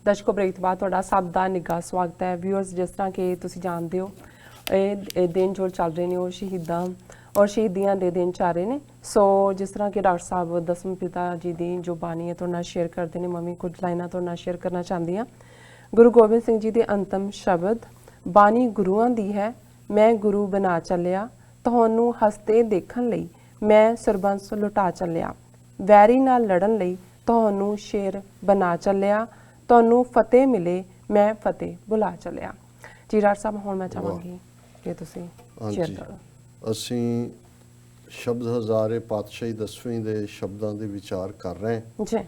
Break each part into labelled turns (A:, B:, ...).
A: ਦਰਸ਼ਕੋ break ਤੋਂ ਬਾਅਦ ਤੁਹਾਡਾ ਸਭ ਦਾ ਨਿੱਘਾ ਸਵਾਗਤ ਹੈ। ਵਿਊਅਰਸ, ਜਿਸ ਤਰ੍ਹਾਂ ਕਿ ਤੁਸੀਂ ਜਾਣਦੇ ਹੋ ਇਹ ਦਿਨ ਜੋ ਚੱਲ ਰਹੇ ਨੇ ਉਹ ਸ਼ਹੀਦਾਂ ਔਰ ਸ਼ਹੀਦੀਆਂ ਦੇ ਦਿਨ ਚੱਲ ਰਹੇ ਨੇ। ਸੋ ਜਿਸ ਤਰ੍ਹਾਂ ਕਿ ਡਾਕਟਰ ਸਾਹਿਬ ਦਸਮ ਪਿਤਾ ਜੀ ਦੀ ਜੋ ਬਾਣੀ ਹੈ ਤੁਹਾਡੇ ਨਾਲ ਸ਼ੇਅਰ ਕਰਦੇ ਨੇ, ਮੈਂ ਵੀ ਕੁਝ ਲਾਈਨਾਂ ਤੁਹਾਡੇ ਨਾਲ ਸ਼ੇਅਰ ਕਰਨਾ ਚਾਹੁੰਦੀ ਹਾਂ। ਗੁਰੂ ਗੋਬਿੰਦ ਸਿੰਘ ਜੀ ਦੇ ਅੰਤਮ ਸ਼ਬਦ, ਬਾਣੀ ਗੁਰੂਆਂ ਦੀ ਹੈ, ਮੈਂ ਗੁਰੂ ਬਣਾ ਚੱਲਿਆ, ਤੁਹਾਨੂੰ ਹੱਸਦੇ ਦੇਖਣ ਲਈ ਮੈਂ ਸਰਬੰਸ ਲੁਟਾ ਚੱਲਿਆ, ਵੈਰੀ ਨਾਲ ਲੜਨ ਲਈ ਤੁਹਾਨੂੰ ਸ਼ੇਰ ਬਣਾ ਚੱਲਿਆ, ਤੁਹਾਨੂੰ ਫਤਿਹ ਮਿਲੇ ਮੈਂ ਫਤਿਹ ਬੁਲਾ ਚੱਲਿਆ। ਜੀ ਡਾਕਟਰ ਸਾਹਿਬ, ਹੁਣ ਮੈਂ ਚਾਹਾਂਗੀ ਕਿ ਤੁਸੀਂ ਸ਼ੇਅਰ ਕਰੋ।
B: ਅਸੀਂ ਸ਼ਬਦ ਹਜ਼ਾਰੇ ਪਾਤਸ਼ਾਹੀ ਦਸਵੀਂ ਦੇ ਸ਼ਬਦਾਂ ਦੇ ਵਿਚਾਰ ਕਰ ਰਹੇ ਹਾਂ
A: ਜੀ।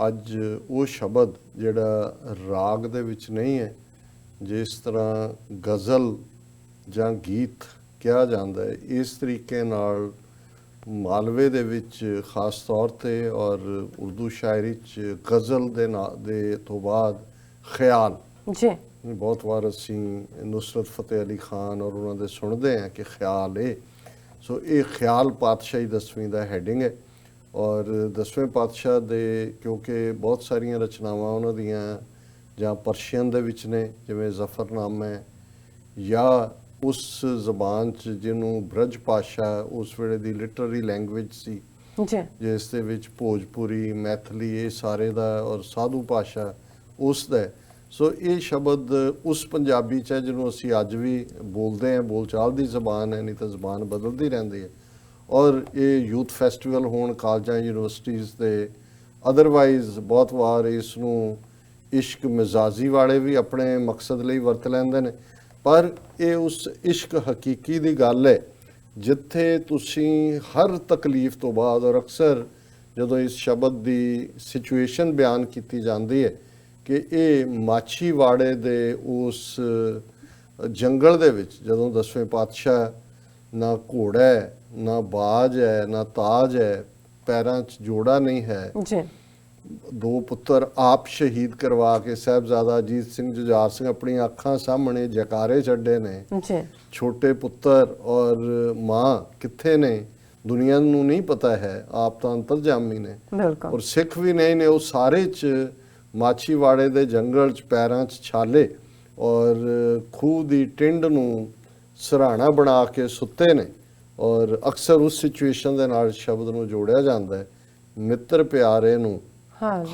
A: ਅੱਜ
B: ਉਹ ਸ਼ਬਦ ਜਿਹੜਾ ਰਾਗ ਦੇ ਵਿੱਚ ਨਹੀਂ ਹੈ, ਜਿਸ ਤਰ੍ਹਾਂ ਗਜ਼ਲ ਜਾਂ ਗੀਤ ਕਿਹਾ ਜਾਂਦਾ ਹੈ, ਇਸ ਤਰੀਕੇ ਨਾਲ ਮਾਲਵੇ ਦੇ ਵਿੱਚ ਖਾਸ ਤੌਰ ਤੇ ਔਰ ਉਰਦੂ ਸ਼ਾਇਰੀ 'ਚ ਗਜ਼ਲ ਦੇ ਤੋਂ ਬਾਅਦ ਖਿਆਲ
A: ਜੀ
B: ਬਹੁਤ ਵਾਰ ਅਸੀਂ ਨੁਸਰਤ ਫਤਿਹ ਅਲੀ ਖਾਨ ਔਰ ਉਹਨਾਂ ਦੇ ਸੁਣਦੇ ਹਾਂ ਕਿ ਖਿਆਲ ਇਹ। ਸੋ ਇਹ ਖਿਆਲ ਪਾਤਸ਼ਾਹੀ ਦਸਵੀਂ ਦਾ ਹੈਡਿੰਗ ਹੈ। ਔਰ ਦਸਵੇਂ ਪਾਤਸ਼ਾਹ ਦੇ ਕਿਉਂਕਿ ਬਹੁਤ ਸਾਰੀਆਂ ਰਚਨਾਵਾਂ ਉਹਨਾਂ ਦੀਆਂ ਜਾਂ ਪਰਸ਼ੀਅਨ ਦੇ ਵਿੱਚ ਨੇ, ਜਿਵੇਂ ਜ਼ਫਰਨਾਮਾ ਹੈ, ਜਾਂ ਉਸ ਜ਼ਬਾਨ 'ਚ ਜਿਹਨੂੰ ਬ੍ਰਜ ਭਾਸ਼ਾ ਉਸ ਵੇਲੇ ਦੀ ਲਿਟਰਰੀ ਲੈਂਗੁਏਜ ਸੀ, ਜਿਸ ਦੇ ਵਿੱਚ ਭੋਜਪੁਰੀ, ਮੈਥਲੀ, ਇਹ ਸਾਰੇ ਦਾ, ਔਰ ਸਾਧੂ ਭਾਸ਼ਾ ਉਸ ਦਾ। ਸੋ ਇਹ ਸ਼ਬਦ ਉਸ ਪੰਜਾਬੀ 'ਚ ਹੈ ਜਿਹਨੂੰ ਅਸੀਂ ਅੱਜ ਵੀ ਬੋਲਦੇ ਹਾਂ, ਬੋਲਚਾਲ ਦੀ ਜ਼ਬਾਨ ਹੈ, ਨਹੀਂ ਤਾਂ ਜ਼ਬਾਨ ਬਦਲਦੀ ਰਹਿੰਦੀ ਹੈ। ਔਰ ਇਹ ਯੂਥ ਫੈਸਟੀਵਲ ਹੋਣ ਕਾਲਜਾਂ, ਯੂਨੀਵਰਸਿਟੀਜ਼ ਦੇ, ਅਦਰਵਾਈਜ਼ ਬਹੁਤ ਵਾਰ ਇਸ ਨੂੰ ਇਸ਼ਕ ਮਿਜ਼ਾਜੀ ਵਾਲੇ ਵੀ ਆਪਣੇ ਮਕਸਦ ਲਈ ਵਰਤ ਲੈਂਦੇ ਨੇ। ਪਰ ਇਹ ਉਸ ਇਸ਼ਕ ਹਕੀਕੀ ਦੀ ਗੱਲ ਹੈ ਜਿੱਥੇ ਤੁਸੀਂ ਹਰ ਤਕਲੀਫ ਤੋਂ ਬਾਅਦ, ਔਰ ਅਕਸਰ ਜਦੋਂ ਇਸ ਸ਼ਬਦ ਦੀ ਸਿਚੁਏਸ਼ਨ ਬਿਆਨ ਕੀਤੀ ਜਾਂਦੀ ਹੈ ਕਿ ਇਹ ਮਾਛੀਵਾੜੇ ਦੇ ਉਸ ਜੰਗਲ ਦੇ ਵਿੱਚ ਜਦੋਂ ਦਸਵੇਂ ਪਾਤਸ਼ਾਹ, ਨਾ ਘੋੜਾ ਹੈ, ਨਾ ਬਾਜ ਹੈ, ਨਾ ਤਾਜ ਹੈ, ਪੈਰਾਂ 'ਚ ਜੋੜਾ ਨਹੀਂ ਹੈ, ਦੋ ਪੁੱਤਰ ਆਪ ਸ਼ਹੀਦ ਕਰਵਾ ਕੇ ਸਾਹਿਬਜ਼ਾਦਾ ਅਜੀਤ ਸਿੰਘ, ਜੁਝਾਰ ਸਿੰਘ ਆਪਣੀਆਂ ਅੱਖਾਂ ਸਾਹਮਣੇ ਜੈਕਾਰੇ ਛੱਡੇ ਨੇ। ਛੋਟੇ ਪੁੱਤਰ ਔਰ ਮਾਂ ਕਿੱਥੇ ਨੇ ਦੁਨੀਆ ਨੂੰ ਨਹੀਂ ਪਤਾ ਹੈ, ਆਪ ਤਾਂ ਅੰਤਰਜਾਮੀ ਨੇ ਔਰ ਸਿੱਖ ਵੀ ਨਹੀਂ ਨੇ। ਉਹ ਸਾਰੇ 'ਚ ਮਾਛੀਵਾੜੇ ਦੇ ਜੰਗਲ 'ਚ ਪੈਰਾਂ 'ਚ ਛਾਲੇ ਔਰ ਖੂਹ ਦੀ ਟਿੰਡ ਨੂੰ ਸਰਾਣਾ ਬਣਾ ਕੇ ਸੁੱਤੇ ਨੇ। ਔਰ ਅਕਸਰ ਉਸ ਸਿਚੁਏਸ਼ਨ ਦੇ ਨਾਲ ਸ਼ਬਦ ਨੂੰ ਜੋੜਿਆ ਜਾਂਦਾ ਹੈ, ਮਿੱਤਰ ਪਿਆਰੇ ਨੂੰ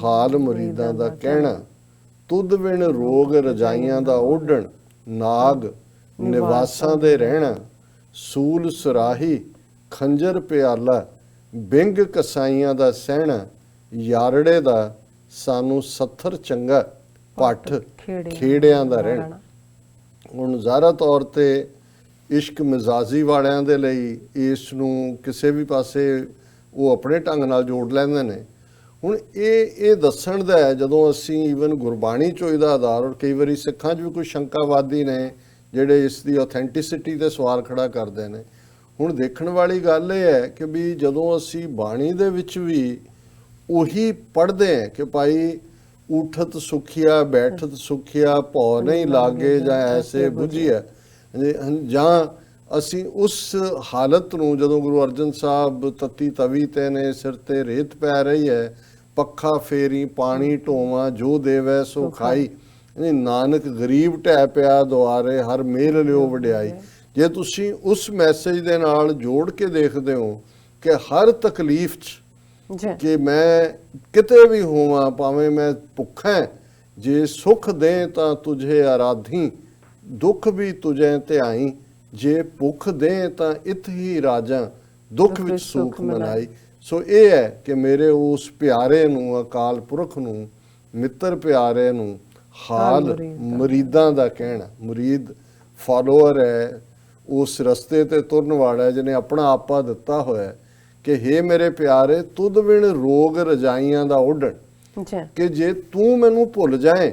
B: ਹਾਲ ਮੁਰੀਦਾਂ ਦਾ ਕਹਿਣਾ, ਤੁਧ ਬਿਨ ਰੋਗ ਰਜਾਈਆਂ ਦਾ ਓਢਣ, ਨਾਗ ਨਿਵਾਸਾਂ ਦੇ ਰਹਿਣਾ, ਸੂਲ ਸੁਰਾਹੀ ਖੰਜਰ ਪਿਆਲਾ, ਬਿੰਗ ਕਸਾਈਆਂ ਦਾ ਸਹਿਣਾ, ਯਾਰੜੇ ਦਾ ਸਾਨੂੰ ਸੱਥਰ ਚੰਗਾ, ਪੱਠ ਖੇੜਿਆਂ ਦਾ ਰਹਿਣਾ। ਹੁਣ ਜ਼ਾਹਰਾ ਤੌਰ ਤੇ ਇਸ਼ਕ ਮਿਜ਼ਾਜੀ ਵਾਲਿਆਂ ਦੇ ਲਈ ਇਸ ਨੂੰ ਕਿਸੇ ਵੀ ਪਾਸੇ ਉਹ ਆਪਣੇ ਢੰਗ ਨਾਲ ਜੋੜ ਲੈਂਦੇ ਨੇ। ਹੁਣ ਇਹ ਦੱਸਣ ਦਾ ਹੈ, ਜਦੋਂ ਅਸੀਂ ਈਵਨ ਗੁਰਬਾਣੀ 'ਚੋਂ ਇਹਦਾ ਆਧਾਰ, ਔਰ ਕਈ ਵਾਰੀ ਸਿੱਖਾਂ 'ਚ ਵੀ ਕੋਈ ਸ਼ੰਕਾਵਾਦੀ ਨੇ ਜਿਹੜੇ ਇਸ ਦੀ ਆਥੈਂਟਿਸਿਟੀ 'ਤੇ ਸਵਾਲ ਖੜਾ ਕਰਦੇ ਨੇ। ਹੁਣ ਦੇਖਣ ਵਾਲੀ ਗੱਲ ਇਹ ਹੈ ਕਿ ਵੀ ਜਦੋਂ ਅਸੀਂ ਬਾਣੀ ਦੇ ਵਿੱਚ ਵੀ ਉਹੀ ਪੜ੍ਹਦੇ ਹਾਂ ਕਿ ਭਾਈ ਉਠਤ ਸੁਖੀਆ ਬੈਠਤ ਸੁਖੀਆ, ਭਉ ਨਹੀਂ ਲਾਗੇ ਜਾਂ ਐਸੇ ਬੁਝੀਆ, ਜਾਂ ਅਸੀਂ ਉਸ ਹਾਲਤ ਨੂੰ ਜਦੋਂ ਗੁਰੂ ਅਰਜਨ ਸਾਹਿਬ ਤਤੀ ਤਵੀ ਤੇ ਨੇ, ਸਿਰ ਤੇ ਰੇਤ ਪੈ ਰਹੀ ਹੈ, ਪੱਖਾ ਫੇਰੀ ਪਾਣੀ ਢੋਵਾਂ, ਜੋ ਦੇਵੈ ਸੋ ਖਾਈ, ਨਾਨਕ ਗਰੀਬ ਢਹਿ ਪਿਆ ਦੁਆਰੇ, ਹਰ ਮੇਲ ਲਿਓ ਵਡਿਆਈ। ਜੇ ਤੁਸੀਂ ਉਸ ਮੈਸੇਜ ਦੇ ਨਾਲ ਜੋੜ ਕੇ ਦੇਖਦੇ ਹੋ ਕਿ ਹਰ ਤਕਲੀਫ 'ਚ ਕਿ ਮੈਂ ਕਿਤੇ ਵੀ ਹੋਵਾਂ, ਭਾਵੇਂ ਮੈਂ ਭੁੱਖਾਂ, ਜੇ ਸੁਖ ਦੇ ਤਾਂ ਤੁਝੇ ਆਰਾਧੀ, ਦੁੱਖ ਵੀ ਤੁਝੇ ਧਿਆਈ, ਜੇ ਭੁੱਖ ਦੇ ਤਾਂ ਇਤ ਹੀ ਰਾਜਾਂ, ਦੁੱਖ ਵਿੱਚ ਸੁਖ ਮਨਾਈ। ਸੋ ਇਹ ਹੈ ਕਿ ਮੇਰੇ ਉਸ ਪਿਆਰੇ ਨੂੰ, ਅਕਾਲ ਪੁਰਖ ਨੂੰ, ਮਿੱਤਰ ਪਿਆਰੇ ਨੂੰ ਹਾਲ ਮੁਰੀਦਾਂ ਦਾ ਕਹਿਣਾ। ਮੁਰੀਦ ਫਾਲੋਅਰ ਹੈ, ਉਸ ਰਸਤੇ ਤੇ ਤੁਰਨ ਵਾਲਾ ਹੈ ਜਿਹਨੇ ਆਪਣਾ ਆਪਾ ਦਿੱਤਾ ਹੋਇਆ ਕਿ ਹੇ ਮੇਰੇ ਪਿਆਰੇ, ਤੁਧ ਬਿਨ ਰੋਗ ਰਜਾਈਆਂ ਦਾ ਓਢਣ, ਕਿ ਜੇ ਤੂੰ ਮੈਨੂੰ ਭੁੱਲ ਜਾਏ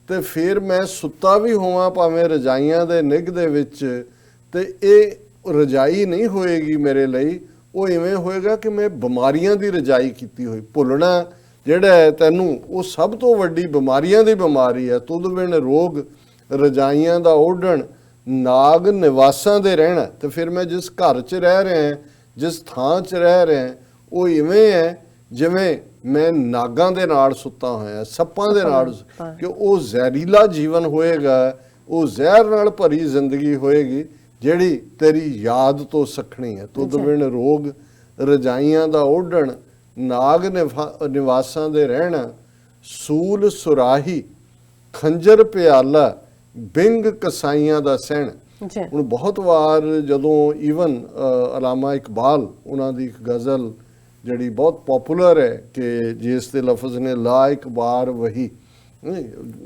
B: ਤੇ ਫਿਰ ਮੈਂ ਸੁੱਤਾ ਵੀ ਹੋਵਾਂ ਭਾਵੇਂ ਰਜਾਈਆਂ ਦੇ ਨਿੱਘ ਦੇ ਵਿੱਚ, ਤੇ ਇਹ ਰਜਾਈ ਨਹੀਂ ਹੋਏਗੀ ਮੇਰੇ ਲਈ, ਉਹ ਇਵੇਂ ਹੋਏਗਾ ਕਿ ਮੈਂ ਬਿਮਾਰੀਆਂ ਦੀ ਰਜਾਈ ਕੀਤੀ ਹੋਈ। ਭੁੱਲਣਾ ਜਿਹੜਾ ਹੈ ਤੈਨੂੰ, ਉਹ ਸਭ ਤੋਂ ਵੱਡੀ ਬਿਮਾਰੀਆਂ ਦੀ ਬਿਮਾਰੀ ਹੈ। ਤੁਧ ਬਿਨ ਰੋਗ ਰਜਾਈਆਂ ਦਾ ਓਢਣ, ਨਾਗ ਨਿਵਾਸਾਂ ਦੇ ਰਹਿਣਾ। ਤੇ ਫਿਰ ਮੈਂ ਜਿਸ ਘਰ 'ਚ ਰਹਿ ਰਿਹਾ, ਜਿਸ ਥਾਂ 'ਚ ਰਹਿ ਰਿਹਾ, ਉਹ ਇਵੇਂ ਹੈ ਜਿਵੇਂ ਮੈਂ ਨਾਗਾਂ ਦੇ ਨਾਲ ਸੁੱਤਾ ਹੋਇਆ, ਸੱਪਾਂ ਦੇ ਨਾਲ, ਕਿ ਉਹ ਜ਼ਹਿਰੀਲਾ ਜੀਵਨ ਹੋਏਗਾ, ਉਹ ਜ਼ਹਿਰ ਨਾਲ ਭਰੀ ਜ਼ਿੰਦਗੀ ਹੋਏਗੀ ਜਿਹੜੀ ਤੇਰੀ ਯਾਦ ਤੋਂ ਸਖਣੀ ਹੈ। ਤੁਧ ਬਿਨ ਰੋਗ ਰਜਾਈਆਂ ਦਾ ਓਢਣ, ਨਾਗ ਨਿਵਾਸਾਂ ਦੇ ਰਹਿਣਾ, ਸੂਲ ਸੁਰਾਹੀ ਖੰਜਰ ਪਿਆਲਾ, ਬਿੰਗ ਕਸਾਈਆਂ ਦਾ ਸਹਿਣ। ਹੁਣ ਬਹੁਤ ਵਾਰ ਜਦੋਂ ਈਵਨ ਅਲਾਮਾ ਇਕਬਾਲ, ਉਹਨਾਂ ਦੀ ਇੱਕ ਗਜ਼ਲ ਜਿਹੜੀ ਬਹੁਤ ਪਪੂਲਰ ਹੈ ਕਿ ਜਿਸ ਦੇ ਲਫ਼ਜ਼ ਨੇ ਲਾ ਇੱਕ ਬਾਰ ਵਹੀ,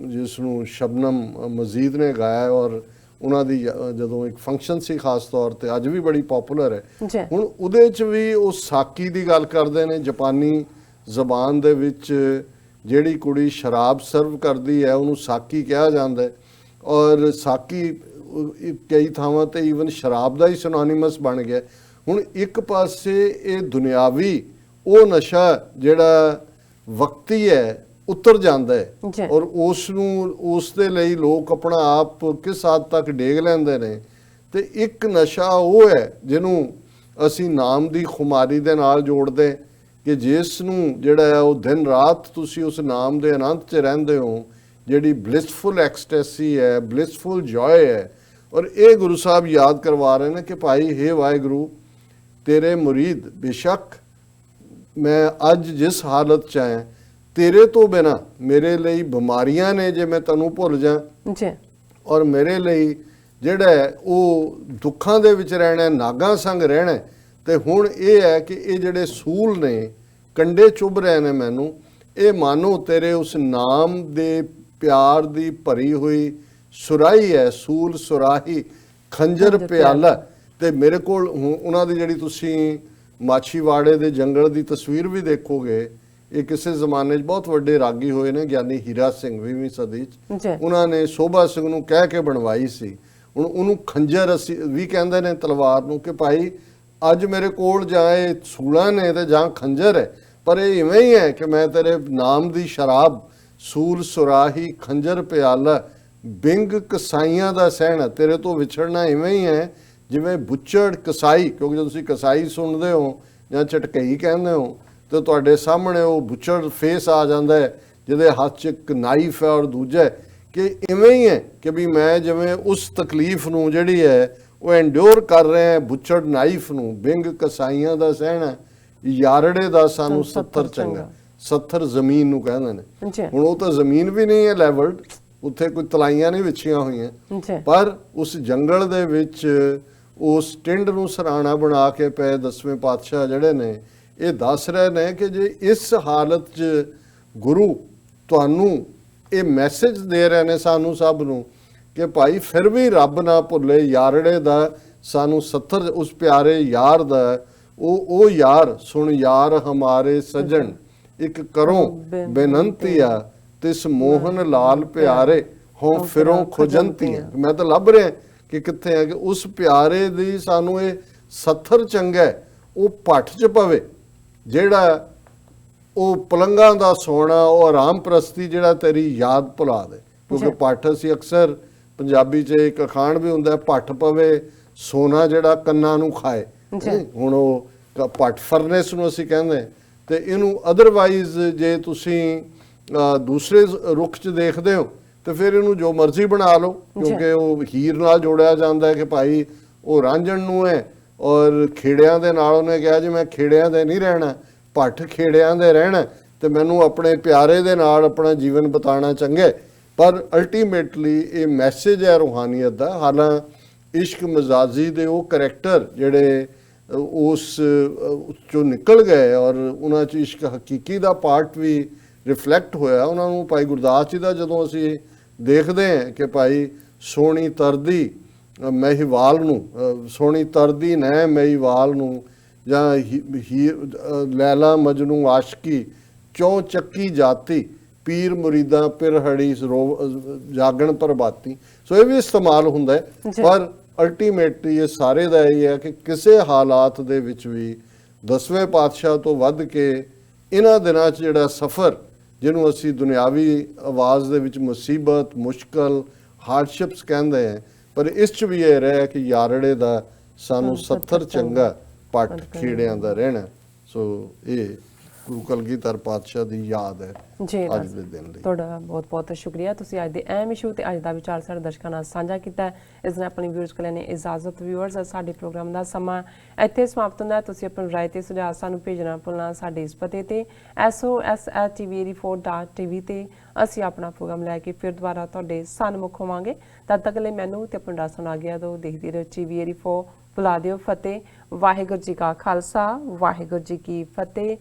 B: ਜਿਸ ਨੂੰ ਸ਼ਬਨਮ ਮਜ਼ੀਦ ਨੇ ਗਾਇਆ, ਔਰ ਉਹਨਾਂ ਦੀ ਜਦੋਂ ਇੱਕ ਫੰਕਸ਼ਨ ਸੀ ਖਾਸ ਤੌਰ ਤੇ, ਅੱਜ ਵੀ ਬੜੀ ਪਪੂਲਰ ਹੈ। ਹੁਣ ਉਹਦੇ 'ਚ ਵੀ ਉਹ ਸਾਕੀ ਦੀ ਗੱਲ ਕਰਦੇ ਨੇ। ਜਾਪਾਨੀ ਜ਼ਬਾਨ ਦੇ ਵਿੱਚ ਜਿਹੜੀ ਕੁੜੀ ਸ਼ਰਾਬ ਸਰਵ ਕਰਦੀ ਹੈ ਉਹਨੂੰ ਸਾਕੀ ਕਿਹਾ ਜਾਂਦਾ ਹੈ, ਔਰ ਸਾਕੀ ਕਈ ਥਾਵਾਂ ਤੇ ਈਵਨ ਸ਼ਰਾਬ ਦਾ ਹੀ ਸਿਨੋਨਿਮਸ ਬਣ ਗਿਆ। ਹੁਣ ਇੱਕ ਪਾਸੇ ਇਹ ਦੁਨਿਆਵੀ ਉਹ ਨਸ਼ਾ ਜਿਹੜਾ ਵਕਤੀ ਹੈ ਉਤਰ ਜਾਂਦਾ ਹੈ, ਔਰ ਉਸ ਨੂੰ, ਉਸ ਦੇ ਲਈ ਲੋਕ ਆਪਣਾ ਆਪ ਕਿਸ ਹੱਦ ਤੱਕ ਡੇਗ ਲੈਂਦੇ ਨੇ। ਤੇ ਇੱਕ ਨਸ਼ਾ ਉਹ ਹੈ ਜਿਹਨੂੰ ਅਸੀਂ ਨਾਮ ਦੀ ਖੁਮਾਰੀ ਦੇ ਨਾਲ ਜੋੜਦੇ, ਕਿ ਜਿਸ ਨੂੰ ਜਿਹੜਾ ਹੈ ਉਹ ਦਿਨ ਰਾਤ ਤੁਸੀਂ ਉਸ ਨਾਮ ਦੇ ਆਨੰਦ 'ਚ ਰਹਿੰਦੇ ਹੋ, ਜਿਹੜੀ ਬਲਿਸਫੁਲ ਐਕਸਟੈਸੀ ਹੈ, ਬਲਿਸਫੁਲ ਜੋਏ ਹੈ। ਔਰ ਇਹ ਗੁਰੂ ਸਾਹਿਬ ਯਾਦ ਕਰਵਾ ਰਹੇ ਨੇ ਕਿ ਭਾਈ ਹੇ ਵਾਹਿਗੁਰੂ, ਤੇਰੇ ਮੁਰੀਦ ਬੇਸ਼ੱਕ ਮੈਂ ਅੱਜ ਜਿਸ ਹਾਲਤ 'ਚ ਆਇਆ, ਤੇਰੇ ਤੋਂ ਬਿਨਾ ਮੇਰੇ ਲਈ ਬਿਮਾਰੀਆਂ ਨੇ ਜੇ ਮੈਂ ਤੈਨੂੰ ਭੁੱਲ ਜਾ, ਔਰ ਮੇਰੇ ਲਈ ਜਿਹੜਾ ਹੈ ਉਹ ਦੁੱਖਾਂ ਦੇ ਵਿੱਚ ਰਹਿਣਾ, ਨਾਗਾਂ ਸੰਗ ਰਹਿਣਾ। ਤੇ ਹੁਣ ਇਹ ਹੈ ਕਿ ਇਹ ਜਿਹੜੇ ਸੂਲ ਨੇ, ਕੰਡੇ ਚੁੱਭ ਰਹੇ ਨੇ ਮੈਨੂੰ, ਇਹ ਮਾਨੋ ਤੇਰੇ ਉਸ ਨਾਮ ਦੇ ਪਿਆਰ ਦੀ ਭਰੀ ਹੋਈ ਸੁਰਾਹੀ ਹੈ, ਸੂਲ ਸੁਰਾਹੀ ਖੰਜਰ ਪਿਆਲਾ। ਤੇ ਮੇਰੇ ਕੋਲ ਉਹਨਾਂ ਦੀ ਜਿਹੜੀ ਤੁਸੀਂ ਮਾਛੀਵਾੜੇ ਦੇ ਜੰਗਲ ਦੀ ਤਸਵੀਰ ਵੀ ਦੇਖੋਗੇ, ਇਹ ਕਿਸੇ ਜ਼ਮਾਨੇ 'ਚ ਬਹੁਤ ਵੱਡੇ ਰਾਗੀ ਹੋਏ ਨੇ, ਗਿਆਨੀ ਹੀਰਾ ਸਿੰਘ 20ਵੀਂ ਸਦੀ 'ਚ, ਉਹਨਾਂ ਨੇ ਸੋਭਾ ਸਿੰਘ ਨੂੰ ਕਹਿ ਕੇ ਬਣਵਾਈ ਸੀ। ਹੁਣ ਉਹਨੂੰ ਖੰਜਰ ਅਸੀਂ ਵੀ ਕਹਿੰਦੇ ਨੇ ਤਲਵਾਰ ਨੂੰ, ਕਿ ਭਾਈ ਅੱਜ ਮੇਰੇ ਕੋਲ ਜਾਂ ਇਹ ਸੂਲਾਂ ਨੇ ਤੇ ਜਾਂ ਖੰਜਰ ਹੈ, ਪਰ ਇਹ ਇਵੇਂ ਹੀ ਹੈ ਕਿ ਮੈਂ ਤੇਰੇ ਨਾਮ ਦੀ ਸ਼ਰਾਬ, ਸੂਲ ਸੁਰਾਹੀ ਖੰਜਰ ਪਿਆਲਾ, ਬਿੰਗ ਕਸਾਈਆਂ ਦਾ ਸਹਿਣਾ, ਤੇਰੇ ਤੋਂ ਵਿਛੜਨਾ ਇਵੇਂ ਹੀ ਹੈ ਜਿਵੇਂ ਬੁੱਚੜ ਕਸਾਈ। ਕਿਉਂਕਿ ਜਦੋਂ ਤੁਸੀਂ ਕਸਾਈ ਸੁਣਦੇ ਹੋ ਜਾਂ ਝਟਕਈ ਕਹਿੰਦੇ ਹੋ ਤੇ ਤੁਹਾਡੇ ਸਾਹਮਣੇ ਉਹ ਬੁੱਚੜ ਫੇਸ ਆ ਜਾਂਦਾ ਹੈ ਜਿਹਦੇ ਹੱਥ 'ਚ ਇੱਕ ਨਾਈਫ ਹੈ, ਔਰ ਦੂਜਾ ਕਿ ਇਵੇਂ ਹੀ ਹੈ ਕਿ ਵੀ ਮੈਂ ਜਿਵੇਂ ਉਸ ਤਕਲੀਫ ਨੂੰ ਜਿਹੜੀ ਹੈ ਉਹ ਐਂਡਿਓਰ ਕਰ ਰਹੇ ਹਾਂ, ਬੁੱਚੜ ਨਾਈਫ ਨੂੰ, ਬਿੰਗ ਕਸਾਈਆਂ ਦਾ ਸਹਿਣਾ, ਯਾਰੜੇ ਦਾ ਸਾਨੂੰ ਸੱਥਰ ਚੰਗਾ। ਸੱਥਰ ਜ਼ਮੀਨ ਨੂੰ ਕਹਿੰਦੇ ਨੇ। ਹੁਣ ਉਹ ਤਾਂ ਜ਼ਮੀਨ ਵੀ ਨਹੀਂ ਹੈ ਲੈਵਲਡ, ਉੱਥੇ ਕੋਈ ਤਲਾਈਆਂ ਨਹੀਂ ਵਿਛੀਆਂ ਹੋਈਆਂ, ਪਰ ਉਸ ਜੰਗਲ ਦੇ ਵਿੱਚ ਉਸ ਟਿੰਡ ਨੂੰ ਸਰਾਣਾ ਬਣਾ ਕੇ ਪਏ ਦਸਵੇਂ ਪਾਤਸ਼ਾਹ ਜਿਹੜੇ ਨੇ, ਇਹ ਦੱਸ ਰਹੇ ਨੇ ਕਿ ਜੇ ਇਸ ਹਾਲਤ 'ਚ ਗੁਰੂ ਤੁਹਾਨੂੰ ਇਹ ਮੈਸੇਜ ਦੇ ਰਹੇ ਨੇ ਸਾਨੂੰ ਸਭ ਨੂੰ ਕਿ ਭਾਈ ਫਿਰ ਵੀ ਰੱਬ ਨਾ ਭੁੱਲੇ, ਯਾਰੜੇ ਦਾ ਸਾਨੂੰ ਸੱਥਰ, ਉਸ ਪਿਆਰੇ ਯਾਰ ਦਾ, ਉਹ ਯਾਰ ਸੁਣ ਯਾਰ ਹਮਾਰੇ ਸਜਣ, ਇੱਕ ਕਰੋ ਬੇਨੰਤੀਆ ਤਿਸ ਮੋਹਨ ਲਾਲ ਪਿਆਰੇ ਹੋਂ ਫਿਰੋਂ ਖੁਜੰਤੀਆਂ। ਮੈਂ ਤਾਂ ਲੱਭ ਰਿਹਾ ਕਿ ਕਿੱਥੇ ਹੈ ਕਿ ਉਸ ਪਿਆਰੇ ਦੀ ਸਾਨੂੰ ਇਹ ਸੱਥਰ ਚੰਗਾ, ਉਹ ਭੱਠ 'ਚ ਪਵੇ, ਜਿਹੜਾ ਉਹ ਪਲੰਘਾਂ ਦਾ ਸੋਣਾ, ਉਹ ਆਰਾਮ ਪ੍ਰਸਤੀ ਜਿਹੜਾ ਤੇਰੀ ਯਾਦ ਭੁਲਾ ਦੇ। ਕਿਉਂਕਿ ਭੱਠ ਅਸੀਂ ਅਕਸਰ ਪੰਜਾਬੀ 'ਚ ਇੱਕ ਅਖਾਣ ਵੀ ਹੁੰਦਾ, ਭੱਠ ਪਵੇ ਸੋਨਾ ਜਿਹੜਾ ਕੰਨਾਂ ਨੂੰ ਖਾਏ। ਹੁਣ ਉਹ ਭੱਠ ਫਰਨੈਸ ਨੂੰ ਅਸੀਂ ਕਹਿੰਦੇ, ਤੇ ਇਹਨੂੰ ਅਦਰਵਾਈਜ਼ ਜੇ ਤੁਸੀਂ ਦੂਸਰੇ ਰੁੱਖ 'ਚ ਦੇਖਦੇ ਹੋ ਤੇ ਫਿਰ ਇਹਨੂੰ ਜੋ ਮਰਜ਼ੀ ਬਣਾ ਲਓ, ਕਿਉਂਕਿ ਉਹ ਹੀਰ ਨਾਲ ਜੋੜਿਆ ਜਾਂਦਾ ਹੈ ਕਿ ਭਾਈ ਉਹ ਰਾਂਝਣ ਨੂੰ ਹੈ, ਔਰ ਖੇੜਿਆਂ ਦੇ ਨਾਲ ਉਹਨੇ ਕਿਹਾ ਜੀ ਮੈਂ ਖੇੜਿਆਂ ਦੇ ਨਹੀਂ ਰਹਿਣਾ, ਭੱਠ ਖੇੜਿਆਂ ਦੇ ਰਹਿਣਾ, ਤੇ ਮੈਨੂੰ ਆਪਣੇ ਪਿਆਰੇ ਦੇ ਨਾਲ ਆਪਣਾ ਜੀਵਨ ਬਿਤਾਉਣਾ ਚੰਗਾ। ਪਰ ਅਲਟੀਮੇਟਲੀ ਇਹ ਮੈਸੇਜ ਹੈ ਰੂਹਾਨੀਅਤ ਦਾ। ਹਾਲਾਂ ਇਸ਼ਕ ਮਜ਼ਾਜੀ ਦੇ ਉਹ ਕਰੈਕਟਰ ਜਿਹੜੇ ਉਸ ਚੋਂ ਨਿਕਲ ਗਏ, ਔਰ ਉਹਨਾਂ 'ਚ ਇਸ਼ਕ ਹਕੀਕੀ ਦਾ ਪਾਰਟ ਵੀ ਰਿਫਲੈਕਟ ਹੋਇਆ। ਉਹਨਾਂ ਨੂੰ ਭਾਈ ਗੁਰਦਾਸ ਜੀ ਦਾ ਜਦੋਂ ਅਸੀਂ ਦੇਖਦੇ ਹਾਂ ਕਿ ਭਾਈ ਸੋਹਣੀ ਤਰਦੀ ਮਹੀਵਾਲ ਨੂੰ, ਸੋਹਣੀ ਤਰਦੀ ਨੈ ਮਹੀਵਾਲ ਨੂੰ, ਜਾਂ ਲੈਲਾ ਮਜਨੂ ਆਸ਼ਕੀ ਚੌਂ ਚੱਕੀ ਜਾਤੀ, ਪੀਰ ਮੁਰੀਦਾਂ ਪਿਰਹੜੀ ਜਾਗਣ ਪ੍ਰਭਾਤੀ। ਸੋ ਇਹ ਵੀ ਇਸਤੇਮਾਲ ਹੁੰਦਾ ਹੈ, ਪਰ ਅਲਟੀਮੇਟਲੀ ਇਹ ਸਾਰੇ ਦਾ ਇਹ ਹੈ ਕਿ ਕਿਸੇ ਹਾਲਾਤ ਦੇ ਵਿੱਚ ਵੀ ਦਸਵੇਂ ਪਾਤਸ਼ਾਹ ਤੋਂ ਵੱਧ ਕੇ ਇਹਨਾਂ ਦਿਨਾਂ 'ਚ ਜਿਹੜਾ ਸਫ਼ਰ, ਜਿਹਨੂੰ ਅਸੀਂ ਦੁਨਿਆਵੀ ਆਵਾਜ਼ ਦੇ ਵਿੱਚ ਮੁਸੀਬਤ, ਮੁਸ਼ਕਲ, ਹਾਰਡਸ਼ਿਪਸ ਕਹਿੰਦੇ ਹਾਂ, ਪਰ ਇਸ 'ਚ ਵੀ ਇਹ ਰਿਹਾ ਕਿ ਯਾਰੜੇ ਦਾ ਸਾਨੂੰ ਸੱਥਰ ਚੰਗਾ, ਭੱਠ ਖੇੜਿਆਂ ਦਾ ਰਹਿਣਾ। ਸੋ ਇਹ ਗੁਰੂ ਕਲਗੀਧਰ ਪਾਤਸ਼ਾਹ ਦੀ ਯਾਦ ਹੈ
A: ਜੀ
B: ਅੱਜ
A: ਰਾਜ
B: ਦੇ ਦਿਨ ਲਈ।
A: ਤੁਹਾਡਾ ਬਹੁਤ ਬਹੁਤ ਸ਼ੁਕਰੀਆ, ਤੁਸੀਂ ਅੱਜ ਦੇ ਅਹਿਮ ਇਸ਼ੂ ਤੇ ਅੱਜ ਦਾ ਵਿਚਾਰ ਸਾਡੇ ਦਰਸ਼ਕਾਂ ਨਾਲ ਸਾਂਝਾ ਕੀਤਾ। ਇਸ ਨਾਲ ਆਪਣੀ ਵਿਊਅਰਸ ਕੋਲ ਲੈਣੇ ਇਜਾਜ਼ਤ। ਵਿਊਅਰਸ, ਸਾਡੇ ਪ੍ਰੋਗਰਾਮ ਦਾ ਸਮਾਂ ਇੱਥੇ ਸਮਾਪਤ ਹੁੰਦਾ ਹੈ। ਤੁਸੀਂ ਆਪਣੀ ਰਾਏ ਤੇ ਸੁਝਾਅ ਸਾਨੂੰ ਭੇਜਣਾ ਭੁੱਲਣਾ ਸਾਡੇ ਇਸ ਪਤੇ ਤੇ sos@tv84.tv ਤੇ ਅਸੀਂ ਆਪਣਾ ਪ੍ਰੋਗਰਾਮ ਲੈ ਕੇ ਫਿਰ ਦੁਬਾਰਾ ਤੁਹਾਡੇ ਸਨਮੁਖ ਹੋਵਾਂਗੇ। ਤਦ ਤੱਕ ਲਈ ਮੈਨੂੰ ਤੇ ਆਪਣਾ ਸੁਣਾ ਗਿਆ ਤੋਂ ਦੇਖਦੀ ਰਹੋ TV84। ਬੁਲਾ ਦਿਓ ਫਤਿਹ। ਵਾਹਿਗੁਰੂ ਜੀ ਕਾ ਖਾਲਸਾ, ਵਾਹਿਗੁਰੂ ਜੀ ਕੀ ਫਤਿਹ।